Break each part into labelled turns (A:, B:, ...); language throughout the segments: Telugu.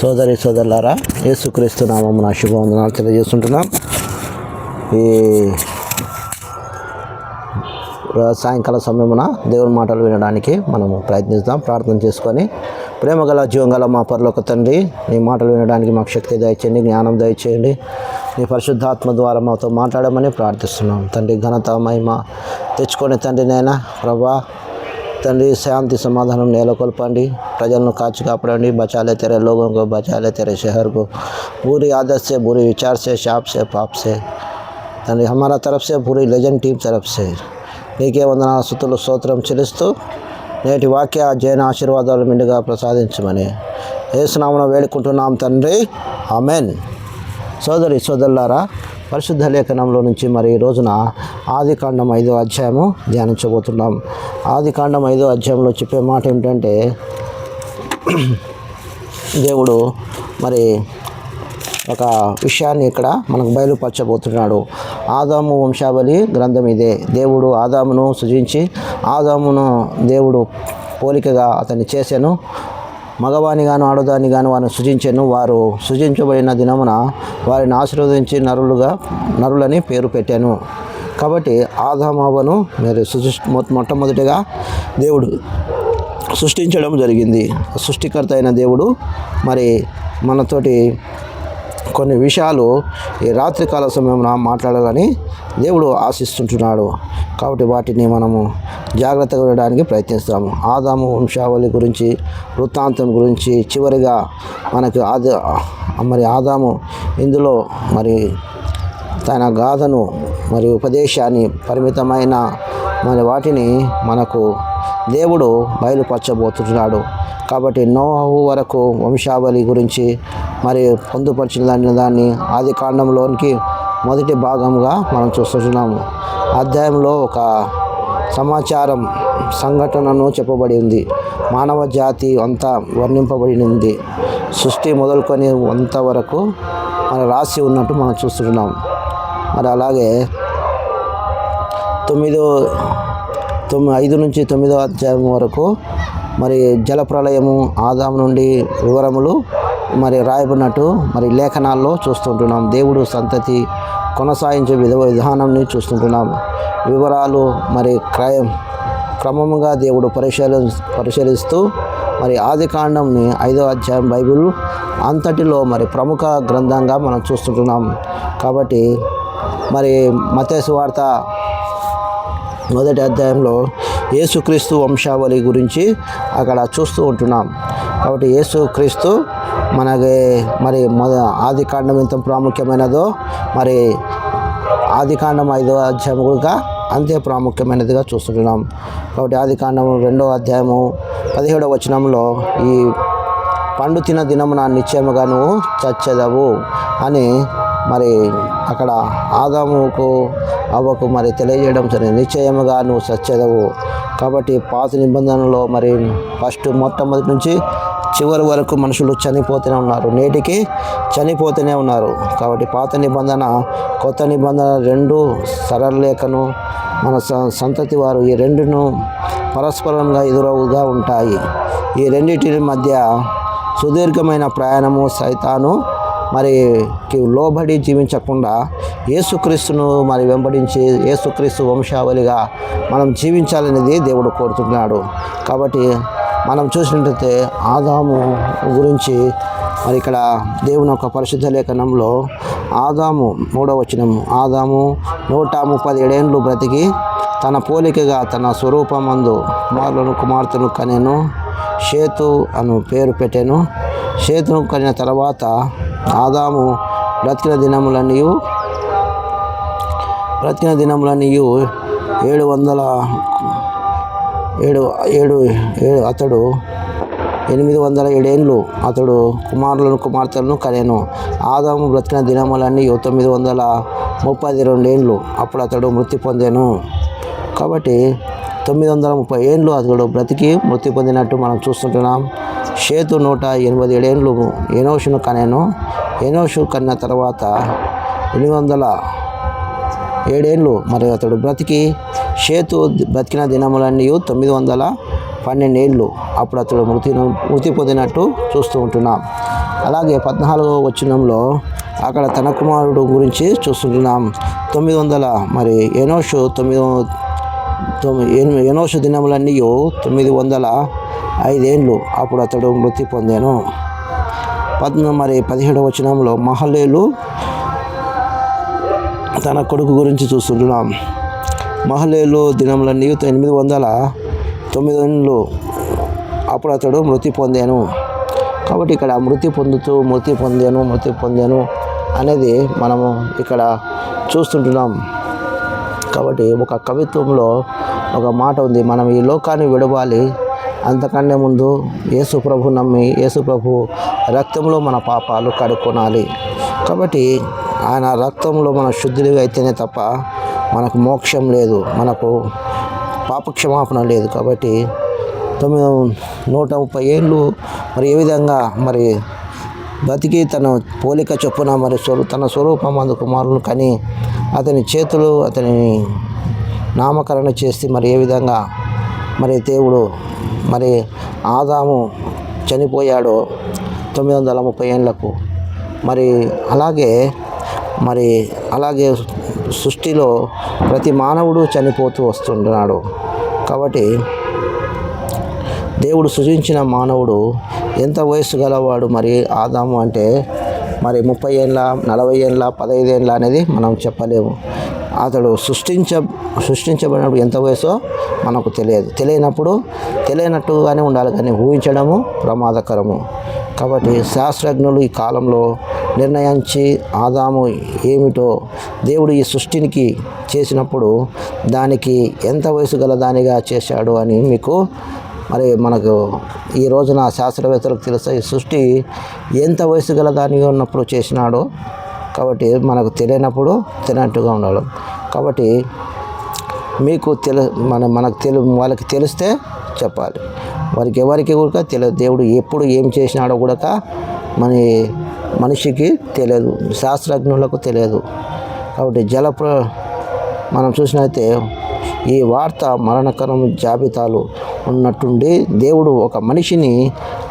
A: సోదరి సోదరులారా, యేసుక్రీస్తు నామమున శుభవందనాలు తెలియజేస్తుంటున్నాం. ఈ సాయంకాల సమయమున దేవుని మాటలు వినడానికి మనము ప్రయత్నిస్తాం. ప్రార్థన చేసుకొని, ప్రేమగల జీవంగల మా పరలోక తండ్రి, నీ మాటలు వినడానికి మాకు శక్తి దయచేయండి, జ్ఞానం దయచేయండి. నీ పరిశుద్ధాత్మ ద్వారా మాతో మాట్లాడమని ప్రార్థిస్తున్నాం తండ్రి. ఘనత మహిమ తెచ్చుకొని తండ్రి నైనా ప్రభా తండ్రి, శాంతి సమాధానం నెలకొల్పండి. ప్రజలను కాచి కాపాడండి. बचा तेरे लोगों को, बचा तेरे शहर को बुरी आदत से, बुरी विचार से, शाप से, पाप से తండ్రి हमारा तरफ से, पूरी लेजेंड टीम तरफ से నీకే వందనాలు స్తుతులు స్తోత్రం చెల్లిస్తూ నేటి వాక్య జైన ఆశీర్వాదాలు మెండుగా ప్రసాదించమని యేసునామమున వేడుకుంటున్నాం తండ్రి, ఆమెన్. సోదరి సోదరులారా, పరిశుద్ధ లేఖనంలో నుంచి మరి ఈ రోజున ఆదికాండం 5వ అధ్యాయము ధ్యానించబోతున్నాం. ఆదికాండం 5వ అధ్యాయంలో చెప్పే మాట ఏమిటంటే, దేవుడు మరి ఒక విషయాన్ని ఇక్కడ మనకు బయలుపరచబోతున్నాడు. ఆదాము వంశావళి గ్రంథం ఇదే. దేవుడు ఆదామును సృజించి, ఆదామును దేవుడు పోలికగా అతన్ని చేశాను. మగవాని గాను ఆడదాని గాను వారిని సృజించాను. వారు సృజించబడిన దినమున వారిని ఆశీర్వదించి నరులని పేరు పెట్టాను. కాబట్టి ఆదామవ్వను మరి మొట్టమొదటిగా దేవుడు సృష్టించడం జరిగింది. సృష్టికర్త అయిన దేవుడు మరి మనతోటి కొన్ని విషయాలు ఈ రాత్రికాల సమయంలో మాట్లాడాలని దేవుడు ఆశిస్తుంటున్నాడు. కాబట్టి వాటిని మనము జాగ్రత్తగా వినడానికి ప్రయత్నిస్తాము. ఆదాము వంశావళి గురించి, వృత్తాంతం గురించి, చివరిగా మనకు మరి ఆదాము ఇందులో మరి తన గాథను మరి ఉపదేశాన్ని పరిమితమైన మరి వాటిని మనకు దేవుడు బయలుపరచబోతున్నాడు. కాబట్టి నోహు వరకు వంశావళి గురించి మరి పొందుపరిచిన దాన్ని ఆది కాండంలోనికి మొదటి భాగంగా మనం చూస్తున్నాము. అధ్యాయంలో ఒక సమాచారం సంఘటనను చెప్పబడి ఉంది. మానవ జాతి అంతా వర్ణింపబడినది. సృష్టి మొదలుకొని అంతవరకు మరి రాసి ఉన్నట్టు మనం చూస్తున్నాం. మరి అలాగే 5 నుంచి 9వ అధ్యాయం వరకు మరి జలప్రలయము, ఆదాము నుండి వివరములు మరి రాయబడినట్టు మరి లేఖనాల్లో చూస్తుంటున్నాం. దేవుడు సంతతి కొనసాగించే విధానాన్ని చూస్తుంటున్నాం. వివరాలు మరి క్రమముగా దేవుడు పరిశీలిస్తూ మరి ఆదికాండంని 5వ అధ్యాయం బైబిల్ అంతటిలో మరి ప్రముఖ గ్రంథంగా మనం చూస్తుంటున్నాం. కాబట్టి మరి మత్తయి సువార్త 1వ అధ్యాయంలో యేసుక్రీస్తు వంశావళి గురించి అక్కడ చూస్తూ ఉంటున్నాం. కాబట్టి యేసుక్రీస్తు మనకి మరి ఆదికాండం ఎంత ప్రాముఖ్యమైనదో మరి ఆదికాండం 5వ అధ్యాయం కూడా అంతే ప్రాముఖ్యమైనదిగా చూస్తుంటున్నాం. కాబట్టి ఆదికాండం 2వ అధ్యాయము 17వ వచనంలో ఈ పండు తిన దినమున నిశ్చయముగా నువ్వు చచ్చెదవు అని మరి అక్కడ ఆదాముకు అవ్వకు మరి తెలియజేయడం జరిగింది. నిశ్చయముగా నువ్వు చచ్చెదవు. కాబట్టి పాత నిబంధనలో మరి మొట్టమొదటి నుంచి చివరి వరకు మనుషులు చనిపోతూనే ఉన్నారు, నేటికి చనిపోతూనే ఉన్నారు. కాబట్టి పాత నిబంధన, కొత్త నిబంధన రెండు సరళరేఖను మన సంతతి వారు ఈ రెండును పరస్పరంగా ఎదురుగా ఉంటాయి. ఈ రెండింటి మధ్య సుదీర్ఘమైన ప్రయాణము సైతాను మరి లోబడి జీవించకుండా యేసుక్రీస్తును మరి వెంబడించి యేసుక్రీస్తు వంశావళిగా మనం జీవించాలనేది దేవుడు కోరుతున్నాడు. కాబట్టి మనం చూసినట్లయితే ఆదాము గురించి మరి ఇక్కడ దేవుని యొక్క పరిశుద్ధ లేఖనంలో ఆదాము 3వ వచనం, ఆదాము 137 ఏండ్లు బ్రతికి తన పోలికగా తన స్వరూపమందు కుమార్తెను కనెను. షేతు అను పేరు పెట్టెను. షేతును కనిన తర్వాత ఆదాము బ్రతికిన దినములన్నీ 707 అతడు 807 ఏండ్లు అతడు కుమార్తెలను కనెను. ఆదాము బ్రతికిన దినములన్నీ 932 ఏండ్లు అప్పుడు అతడు మృతి పొందెను. కాబట్టి 930 ఏండ్లు అతడు బ్రతికి మృతి పొందినట్టు మనం చూస్తుంటున్నాం. షేతు 187 ఏండ్లు ఎనోషును కనెను. ఎనోషు కన్న తర్వాత 807 ఏండ్లు మరి అతడు బ్రతికి షేతు బ్రతికిన దినములన్నీ 930 12 ఏళ్ళు అప్పుడు అతడు మృతి పొందినట్టు చూస్తూ ఉంటున్నాం. అలాగే 14వ వచనంలో అక్కడ తన కుమారుడు గురించి చూస్తుంటున్నాం. 900 మరి ఎనోషు దినములన్నీ 905 ఏళ్ళు అప్పుడు అతడు మృతి పొందాను. 17వ వచనంలో మహలేలు తన కొడుకు గురించి చూస్తుంటున్నాం. మహలేలు దినములన్నీ 809 ఏళ్ళు అప్పుడు అతడు మృతి పొందాను. కాబట్టి ఇక్కడ మృతి పొందాను అనేది మనము ఇక్కడ చూస్తుంటున్నాం. కాబట్టి ఒక కవిత్వంలో ఒక మాట ఉంది, మనం ఈ లోకాన్ని విడవాలి, అంతకన్నా ముందు యేసు ప్రభు నమ్మి యేసు ప్రభు రక్తంలో మన పాపాలు కడుక్కొనాలి. కాబట్టి ఆయన రక్తంలో మన శుద్ధులుగా అయితేనే తప్ప మనకు మోక్షం లేదు, మనకు పాప క్షమాపణ లేదు. కాబట్టి 130 ఏళ్ళు మరి ఏ విధంగా మరి బతికి తన పోలిక చొప్పున మరి తన స్వరూపమందు కుమారులు కని అతని చేతులు అతని నామకరణ చేసి మరి ఏ విధంగా మరి దేవుడు మరి ఆదాము చనిపోయాడో 930 ఏళ్లకు మరి అలాగే సృష్టిలో ప్రతి మానవుడు చనిపోతూ వస్తున్నాడు. కాబట్టి దేవుడు సృజించిన మానవుడు ఎంత వయసు గలవాడు మరి ఆదాము అంటే మరి 30 ఏళ్ళ 40 ఏళ్ళ 15 ఏళ్ళ అనేది మనం చెప్పలేము. అతడు సృష్టించబడినప్పుడు ఎంత వయసో మనకు తెలియనట్టుగానే ఉండాలి, కానీ ఊహించడము ప్రమాదకరము. కాబట్టి శాస్త్రజ్ఞులు ఈ కాలంలో నిర్ణయించి ఆదాము ఏమిటో దేవుడు ఈ సృష్టినికి చేసినప్పుడు దానికి ఎంత వయసు గల దానిగా చేశాడు అని మీకు మరి మనకు ఈ రోజున శాస్త్రవేత్తలకు తెలుస్తాయి, ఈ సృష్టి ఎంత వయసు గల దానిగా ఉన్నప్పుడు చేసినాడో. కాబట్టి మనకు తెలియనట్టుగా ఉండాలి. కాబట్టి మీకు వాళ్ళకి తెలిస్తే చెప్పాలి, వారికి ఎవరికి కూడా తెలియదు. దేవుడు ఎప్పుడు ఏం చేసినాడో కూడా మనిషికి తెలియదు, శాస్త్రజ్ఞులకు తెలియదు. కాబట్టి మనం చూసినైతే ఈ వార్త మరణకరం జాబితాలు ఉన్నట్టుండి దేవుడు ఒక మనిషిని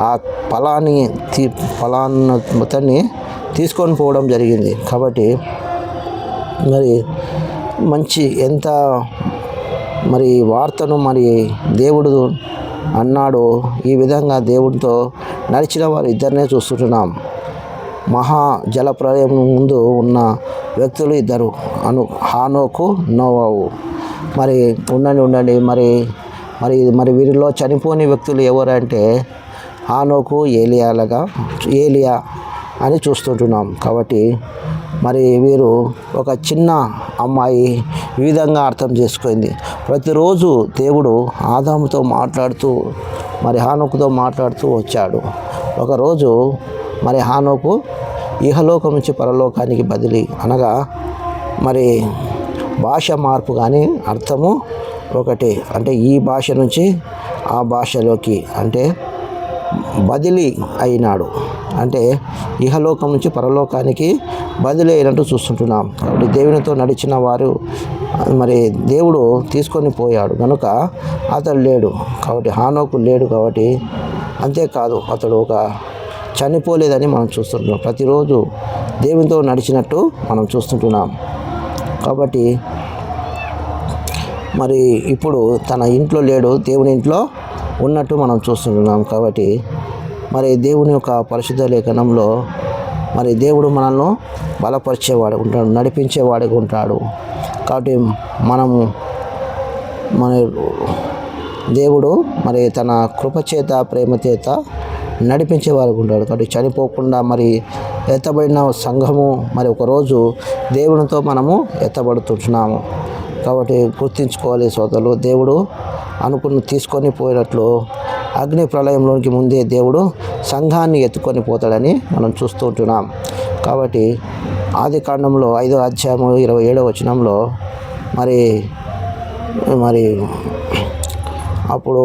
A: ఆ ఫలాన్ని తీసుకొని పోవడం జరిగింది. కాబట్టి మరి ఎంత మరి వార్తను మరి దేవుడు అన్నాడు. ఈ విధంగా దేవుడితో నడిచిన వారు ఇద్దరినే చూస్తుంటున్నాం. మహా జలప్రలయం ముందు ఉన్న వ్యక్తులు ఇద్దరు, హానోకు నోవాహు. మరి ఉండండి మరి వీరిలో చనిపోని వ్యక్తులు ఎవరంటే హానోకు ఏలియా అని చూస్తుంటున్నాం. కాబట్టి మరి వీరు ఒక చిన్న అమ్మాయి ఈ విధంగా అర్థం చేసుకుంది. ప్రతిరోజు దేవుడు ఆదాముతో మాట్లాడుతూ మరి హానోకుతో మాట్లాడుతూ వచ్చాడు. ఒకరోజు మరి హానోకు ఇహలోకం నుంచి పరలోకానికి బదిలీ, అనగా మరి భాష మార్పు కానీ అర్థము ఒకటే. అంటే ఈ భాష నుంచి ఆ భాషలోకి అంటే బదిలీ అయినాడు, అంటే ఇహలోకం నుంచి పరలోకానికి బదిలీ అయినట్టు చూస్తుంటున్నాం. కాబట్టి దేవునితో నడిచిన వారు మరి దేవుడు తీసుకొని పోయాడు కనుక అతడు లేడు. కాబట్టి హానోకు లేడు. కాబట్టి అంతేకాదు అతడు చనిపోలేదని మనం చూస్తుంటున్నాం. ప్రతిరోజు దేవునితో నడిచినట్టు మనం చూస్తుంటున్నాం. కాబట్టి మరి ఇప్పుడు తన ఇంట్లో లేడు, దేవుని ఇంట్లో ఉన్నట్టు మనం చూస్తుంటున్నాం. కాబట్టి మరి దేవుని యొక్క పరిశుద్ధ లేఖనంలో మరి దేవుడు మనల్ని బలపరిచేవాడు ఉంటాడు, నడిపించేవాడిగా ఉంటాడు. కాబట్టి మన దేవుడు మరి తన కృపచేత ప్రేమ చేత నడిపించేవారు ఉంటాడు. కాబట్టి చనిపోకుండా మరి ఎత్తబడిన సంఘము మరి ఒకరోజు దేవునితో మనము ఎత్తబడుతుంటున్నాము. కాబట్టి గుర్తించుకోవాలి సోదరులు, దేవుడు తీసుకొని పోయినట్లు అగ్ని ప్రళయంలోనికి ముందే దేవుడు సంఘాన్ని ఎత్తుకొని పోతాడని మనం చూస్తూ ఉంటున్నాం. కాబట్టి ఆదికాండంలో 5వ అధ్యాయము 27వ వచనంలో మరి అప్పుడు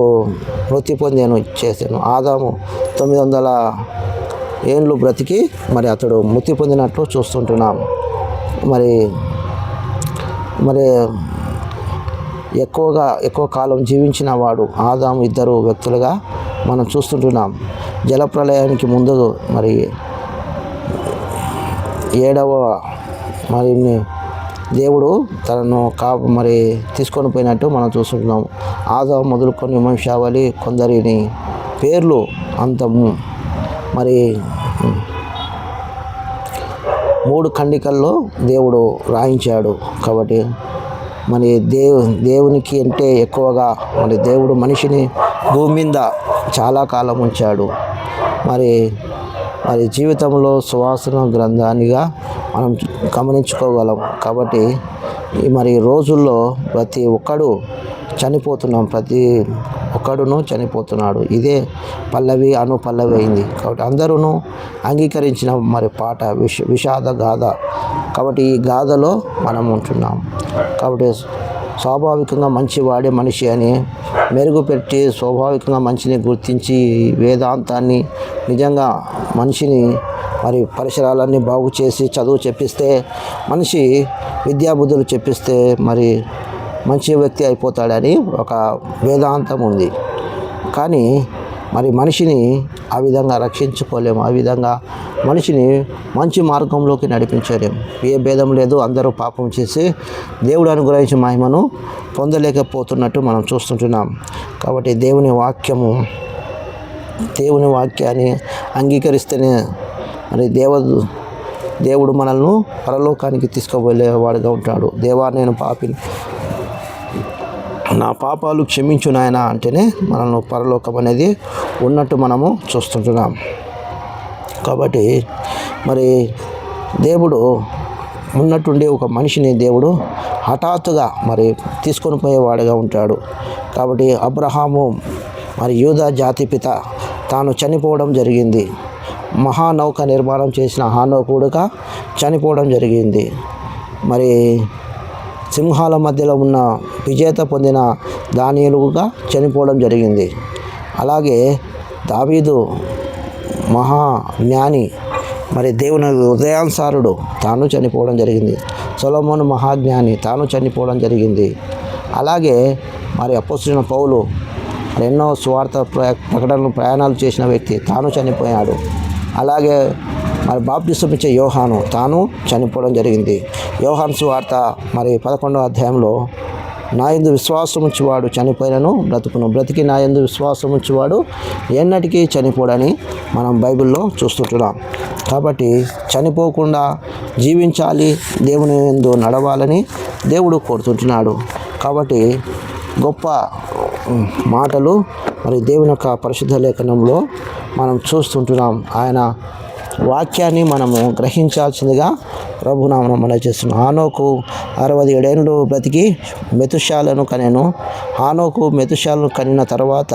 A: మృతి పొందాను చేశాను. ఆదాము 900 ఏళ్ళు బ్రతికి మరి అతడు మృతి పొందినట్లు చూస్తుంటున్నాం. మరి ఎక్కువ కాలం జీవించిన వాడు ఆదాము, ఇద్దరు వ్యక్తులుగా మనం చూస్తుంటున్నాం. జలప్రళయానికి ముందు మరి 7వ మరి దేవుడు తనను మరి తీసుకొని పోయినట్టు మనం చూస్తుంటున్నాం. ఆదాము మొదలుకొని వంశావళి కొందరిని పేర్లు అంత మరి 3 ఖండికల్లో దేవుడు రాయించాడు. కాబట్టి మరి దేవునికి అంటే ఎక్కువగా మరి దేవుడు మనిషిని భూమి మీద చాలా కాలం ఉంచాడు. మరి జీవితంలో సువాసన గ్రంథానిగా మనం గమనించుకోగలం. కాబట్టి మరి రోజుల్లో ప్రతి ఒక్కడు చనిపోతున్నాడు. ఇదే పల్లవి అనుపల్లవి అయింది. కాబట్టి అందరూ అంగీకరించిన మరి పాట విషాద గాథ. కాబట్టి ఈ గాథలో మనం ఉంటున్నాం. కాబట్టి స్వాభావికంగా మంచివాడే మనిషి అని మెరుగుపెట్టి స్వాభావికంగా మంచిని గుర్తించి వేదాంతాన్ని నిజంగా మనిషిని మరి పరిసరాలన్నీ బాగు చేసి చదువు చెప్పిస్తే మనిషి విద్యాబుద్ధులు చెప్పిస్తే మరి మంచి వ్యక్తి అయిపోతాడని ఒక వేదాంతం ఉంది. కానీ మరి మనిషిని ఆ విధంగా రక్షించుకోలేము. ఆ విధంగా మనిషిని మంచి మార్గంలోకి నడిపించలేము. ఏ భేదం లేదు. అందరూ పాపం చేసి దేవుడు అనుగ్రహించిన మహిమను పొందలేకపోతున్నట్టు మనం చూస్తుంటున్నాం. కాబట్టి దేవుని వాక్యాన్ని అంగీకరిస్తేనే మరి దేవుడు మనల్ని పరలోకానికి తీసుకువెళ్ళేవాడుగా ఉంటాడు. దేవా, నేను పాపిని, నా పాపాలు క్షమించు నాయన అంటేనే మనల్ని పరలోకం అనేది ఉన్నట్టు మనము చూస్తుంటున్నాం. కాబట్టి మరి దేవుడు ఉన్నట్టుండి ఒక మనిషిని దేవుడు హఠాత్తుగా మరి తీసుకొని పోయేవాడుగా ఉంటాడు. కాబట్టి అబ్రహాము మరి యూదా జాతిపిత తాను చనిపోవడం జరిగింది. మహానౌక నిర్మాణం చేసిన హానోకుడుగా చనిపోవడం జరిగింది. మరి సింహాల మధ్యలో ఉన్న విజేత పొందిన దానియేలుగా చనిపోవడం జరిగింది. అలాగే దావీదు మహాజ్ఞాని మరి దేవుని హృదయానుసారుడు తాను చనిపోవడం జరిగింది. సొలొమోను మహాజ్ఞాని తాను చనిపోవడం జరిగింది. అలాగే మరి అపోస్తలుడైన పౌలు ఎన్నో స్వార్థ ప్రయాణాలు చేసిన వ్యక్తి తాను చనిపోయాడు. అలాగే మరి బాప్తిసం ఇచ్చే యోహాను తాను చనిపోవడం జరిగింది. యోహాను సువార్త మరి 11వ అధ్యాయంలో నా యందు విశ్వాసం ఉంచువాడు చనిపోయినను బ్రతికి నా యందు విశ్వాసం ఉంచువాడు ఎన్నటికీ చనిపోడని మనం బైబిల్లో చూస్తుంటున్నాం. కాబట్టి చనిపోకుండా జీవించాలి, దేవుని యందు నడవాలని దేవుడు కోరుతుంటున్నాడు. కాబట్టి గొప్ప మాటలు మరి దేవుని యొక్క పరిశుద్ధ లేఖనంలో మనం చూస్తుంటున్నాం. ఆయన వాక్యాన్ని మనము గ్రహించాల్సిందిగా ప్రభునామమున మనవి చేస్తున్నాం. హానోకు 67 ఏళ్ళు బ్రతికి మెతుషాలను కనెను. హానోకు మెతుషాలను కనిన తర్వాత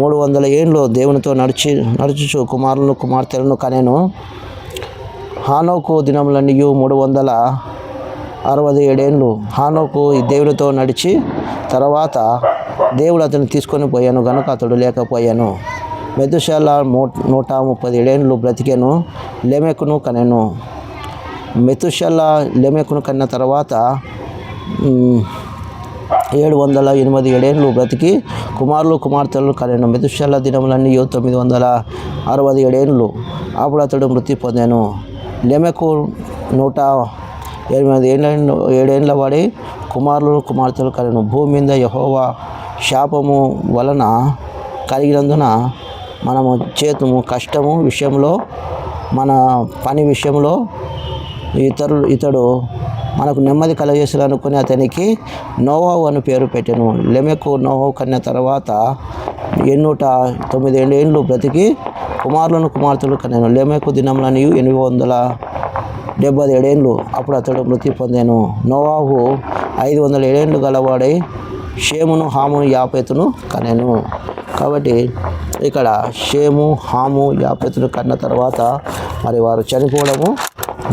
A: 300 ఏళ్ళు దేవునితో నడుచుచు కుమారులను కుమార్తెలను కనెను. హానోకు దినములన్నీ 367 ఏళ్ళు హానోకు ఈ దేవునితో నడిచి తర్వాత దేవుడు అతన్ని తీసుకొని పోయాను గనుక అతడు లేకపోయాను. మెతుషాల 137 ఏళ్ళు బ్రతికెను, లెమెకును కనెను. మెతుషాల లెమెకును కన్న తర్వాత 787 ఏళ్ళు బ్రతికి కుమారులు కుమార్తెలను కనెను. మెతుషాల దినములన్నీ 967 ఏళ్ళు. అప్పుడు అతడు మృతి పొందాను. లెమెకు 187 ఏళ్ళ వాడి కుమారులు కుమార్తెలు కనెను. భూమి మీద యెహోవా శాపము వలన కలిగినందున మనము చేతుము కష్టము విషయంలో, మన పని విషయంలో ఇతడు మనకు నెమ్మది కలగజేసాడు అనుకుని అతనికి నోవాహు అని పేరు పెట్టెను. లెమెకు నోవాహు కన్న తర్వాత 809 ఏళ్ళు బ్రతికి కుమారులను కుమార్తెలు కనెను. లెమెకు దినములని 877 ఏళ్ళు. అప్పుడు అతడు మృతి పొందాను. నోవాహు 507 ఏళ్ళు గలవాడై షేమును హామును యాపెతును కనెను. కాబట్టి ఇక్కడ షేము హాము యాపెతును కన్న తర్వాత మరి వారు చనిపోవడము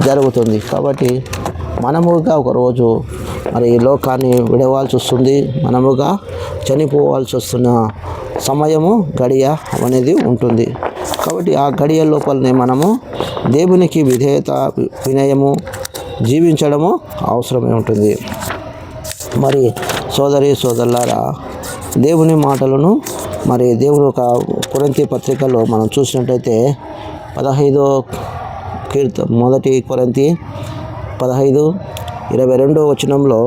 A: జరుగుతుంది. కాబట్టి మనముగా ఒకరోజు మరి ఈ లోకాన్ని విడవాల్సి వస్తుంది. మనముగా చనిపోవాల్సి వస్తున్న సమయము గడియ అనేది ఉంటుంది. కాబట్టి ఆ గడియ లోపలనే మనము దేవునికి విధేయత వినయము జీవించడము అవసరమే ఉంటుంది. మరి సోదరి సోదరులారా, దేవుని మాటలను మరి దేవుని ఒక కొరింథీ పత్రికలో మనం చూసినట్టయితే 15వ మొదటి కొరింథీ 15:22 వచనంలో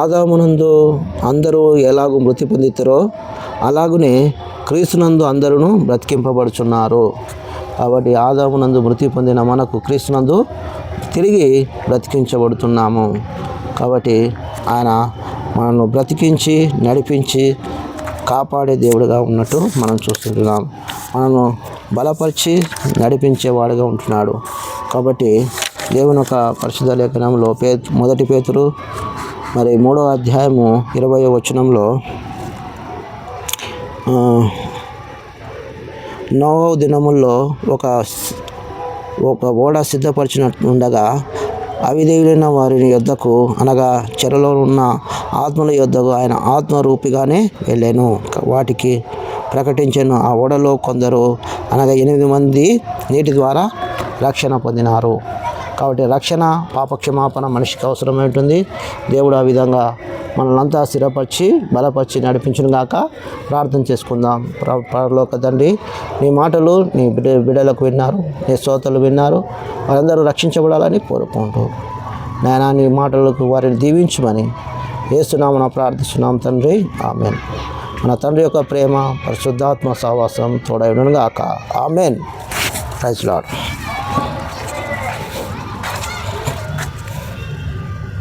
A: ఆదామునందు అందరూ ఎలాగూ మృతి పొందుతారో అలాగునే క్రీస్తునందు అందరూ బ్రతికింపబడుచున్నారు. కాబట్టి ఆదామునందు మృతి పొందిన మనకు క్రీస్తునందు తిరిగి బ్రతికించబడుతున్నాము. కాబట్టి ఆయన మనల్ని బ్రతికించి నడిపించి కాపాడే దేవుడిగా ఉన్నట్టు మనం చూస్తుంటున్నాం. మనను బలపరిచి నడిపించేవాడుగా ఉంటున్నాడు. కాబట్టి దేవుని యొక్క పరిశుద్ధ లేఖనంలో మొదటి పేతురు మరి 3వ అధ్యాయము 20వ వచనంలో నోవహు దినముల్లో ఒక ఓడ సిద్ధపరిచినట్టు ఉండగా అవిధేయులైన వారి యొద్దకు అనగా చెరలో ఉన్న ఆత్మల యొద్దకు ఆయన ఆత్మరూపిగానే వెళ్ళాను, వాటికి ప్రకటించాను. ఆ ఓడలో కొందరు అనగా 8 మంది నీటి ద్వారా రక్షణ పొందినారు. కాబట్టి రక్షణ, పాపక్షమాపణ మనిషికి అవసరమై ఉంటుంది. దేవుడు ఆ విధంగా మనల్నంతా స్థిరపరిచి బలపరిచి నడిపించును గాక. ప్రార్థన చేసుకుందాం. పరలోక తండ్రి, నీ మాటలు నీ బిడ్డలకు విన్నారు, నీ శ్రోతలు విన్నారు, వారందరూ రక్షించబడాలని కోరుకుంటూ నాయనా నీ మాటలకు వారిని దీవించమని యేసునామమున ప్రార్థిస్తున్నాం తండ్రి. ఆమెన్. మన తండ్రి యొక్క ప్రేమ, పరిశుద్ధాత్మ సహవాసం తోడై ఉండును గాక. ఆమెన్. Praise lord.